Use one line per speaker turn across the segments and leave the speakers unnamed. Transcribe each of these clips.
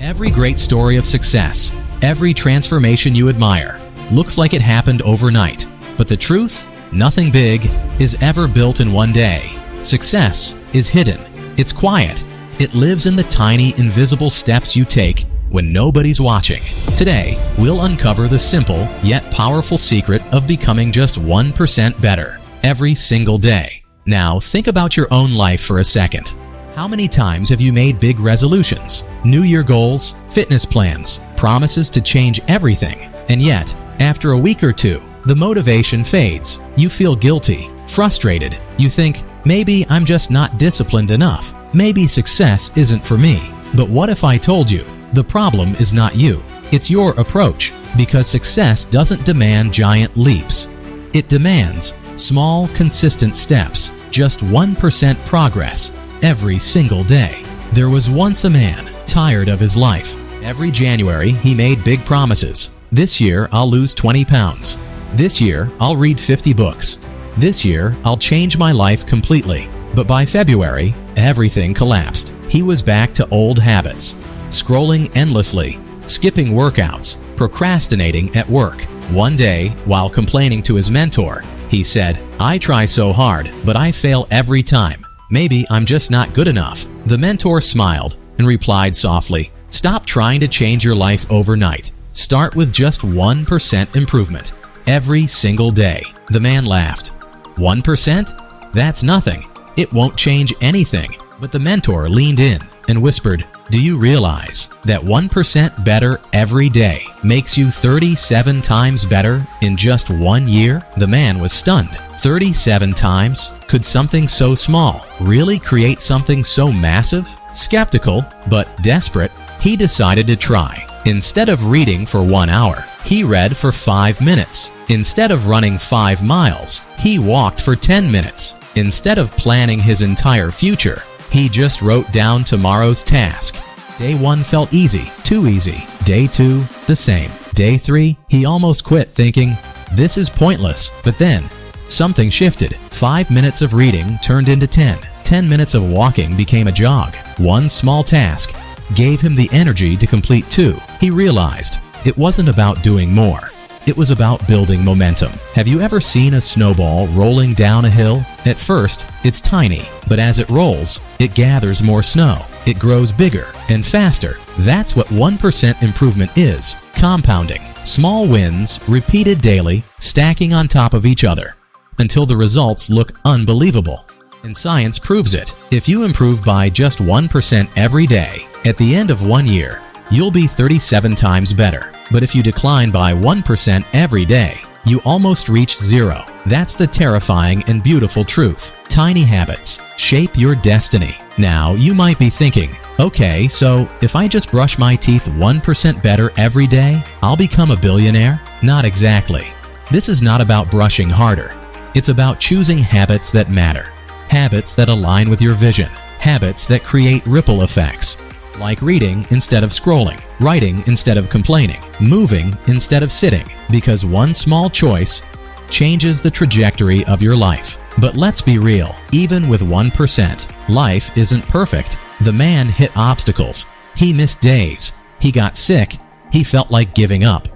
Every great story of success, every transformation you admire, looks like it happened overnight. But the truth? Nothing big is ever built in one day. Success is hidden. It's quiet. It lives in the tiny, invisible steps you take when nobody's watching. Today, we'll uncover the simple yet powerful secret of becoming just 1% better every single day. Now, think about your own life for a second. How many times have you made big resolutions, New Year goals, fitness plans, promises to change everything, and yet, after a week or two, the motivation fades. You feel guilty, frustrated. You think, maybe I'm just not disciplined enough. Maybe success isn't for me. But what if I told you, the problem is not you, it's your approach, because success doesn't demand giant leaps. It demands small, consistent steps, just 1% progress every single day. There was once a man tired of his life. Every January, he made big promises. This year, I'll lose 20 pounds. This year, I'll read 50 books. This year, I'll change my life completely. But by February, everything collapsed. He was back to old habits, scrolling endlessly, skipping workouts, procrastinating at work. One day, while complaining to his mentor, he said, "I try so hard, but I fail every time. Maybe I'm just not good enough." The mentor smiled and replied softly, "Stop trying to change your life overnight. Start with just 1% improvement every single day." The man laughed. 1%? That's nothing. It won't change anything. But the mentor leaned in and whispered, "Do you realize that 1% better every day makes you 37 times better in just 1 year?" The man was stunned. 37 times? Could something so small really create something so massive? Skeptical, but desperate, he decided to try. Instead of reading for 1 hour, he read for 5 minutes. Instead of running 5 miles, he walked for 10 minutes. Instead of planning his entire future, he just wrote down tomorrow's task. Day 1 felt easy, too easy. Day 2, the same. Day 3, he almost quit thinking, "This is pointless." But then, something shifted. 5 minutes of reading turned into 10. 10 minutes of walking became a jog. One small task gave him the energy to complete 2. He realized it wasn't about doing more. It was about building momentum. Have you ever seen a snowball rolling down a hill? At first, it's tiny, but as it rolls, it gathers more snow. It grows bigger and faster. That's what 1% improvement is. Compounding. Small wins, repeated daily, stacking on top of each other, until the results look unbelievable. And science proves it. If you improve by just 1% every day, at the end of 1 year, you'll be 37 times better. But if you decline by 1% every day, you almost reach 0. That's the terrifying and beautiful truth. Tiny habits shape your destiny. Now, you might be thinking, okay, so if I just brush my teeth 1% better every day, I'll become a billionaire? Not exactly. This is not about brushing harder. It's about choosing habits that matter. Habits that align with your vision. Habits that create ripple effects. Like reading instead of scrolling, writing instead of complaining, moving instead of sitting, because one small choice changes the trajectory of your life. But let's be real, even with 1%, life isn't perfect. The man hit obstacles. He missed days. He got sick. He felt like giving up.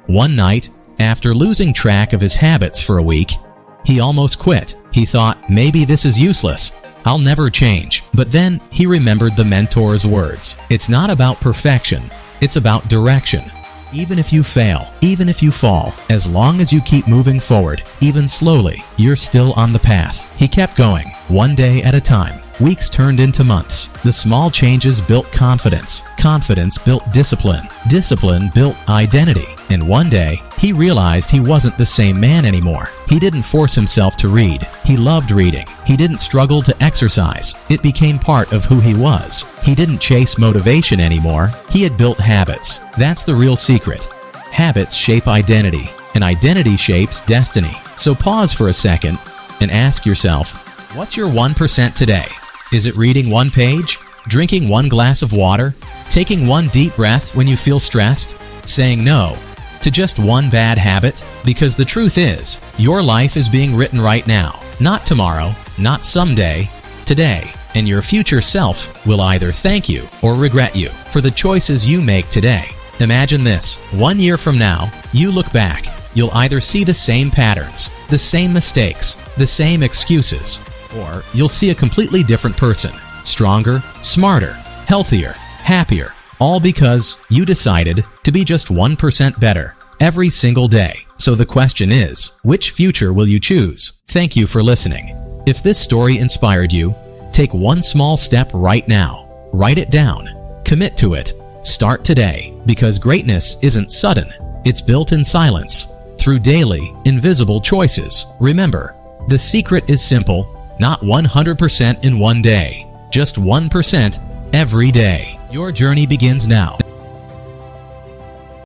One night, after losing track of his habits for a week, he almost quit. He thought, maybe this is useless. I'll never change. But then he remembered the mentor's words. It's not about perfection. It's about direction. Even if you fail, even if you fall, as long as you keep moving forward, even slowly, you're still on the path. He kept going, one day at a time. Weeks turned into months. The small changes built confidence. Confidence built discipline. Discipline built identity. And one day, he realized he wasn't the same man anymore. He didn't force himself to read. He loved reading. He didn't struggle to exercise. It became part of who he was. He didn't chase motivation anymore. He had built habits. That's the real secret. Habits shape identity, and identity shapes destiny. So pause for a second and ask yourself, what's your 1% today? Is it reading 1 page? Drinking 1 glass of water? Taking 1 deep breath when you feel stressed? Saying no to just 1 bad habit? Because the truth is, your life is being written right now. Not tomorrow, not someday, today. and your future self will either thank you or regret you for the choices you make today. Imagine this: 1 year from now, you look back, you'll either see the same patterns, the same mistakes, the same excuses, or you'll see a completely different person, stronger, smarter, healthier, happier, all because you decided to be just 1% better every single day. So the question is, which future will you choose? Thank you for listening. If this story inspired you, take one small step right now. Write it down. Commit to it. Start today, because greatness isn't sudden. It's built in silence, through daily, invisible choices. Remember, the secret is simple: not 100% in one day, just 1% every day. Your journey begins now.